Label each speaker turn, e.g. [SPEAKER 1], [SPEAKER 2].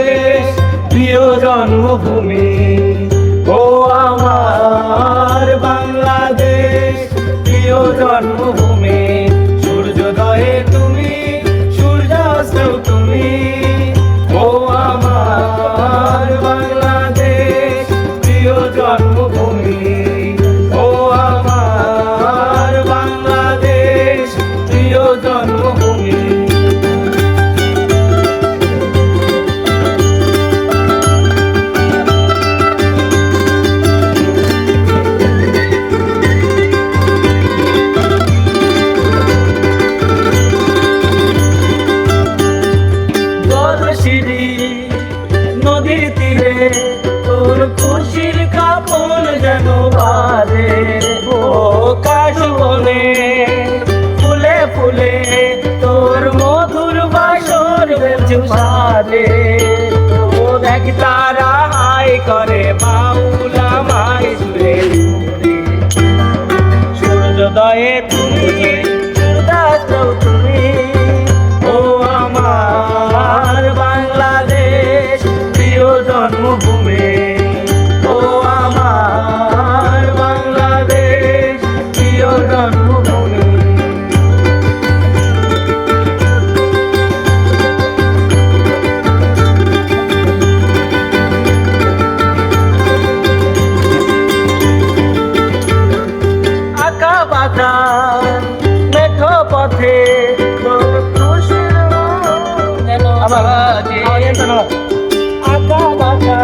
[SPEAKER 1] বাংলাদেশ প্রিয় জন্মভূমি। ও আমার বাংলাদেশ প্রিয় জন্মভূমি। সূর্যোদয়ে তুমি, সূর্যাস্তেও তুমি। ও আমার বাংলাদেশ প্রিয় জন্মভূমি। ও আমার বাংলাদেশ প্রিয় জন্মভূমি। নদীর তীরে তোর খুশির কাপন যেন বাজে। ও কাশবনে ফুলে ফুলে তোর মধুর বাসর সাজে। ও দেখ তারা হাই করে বাউলা মাই সুরে। সূর্যোদয়ে তুমি, সূর্যাস্তেও তুমি। ও আমার বাংলাদেশ প্রিয় জন্মভূমি। ও আমার বাংলাদেশ প্রিয় জন্মভূমি। আঁকা বাঁকা মেঠো পথে তোর খুশির আঁকা বাঁকা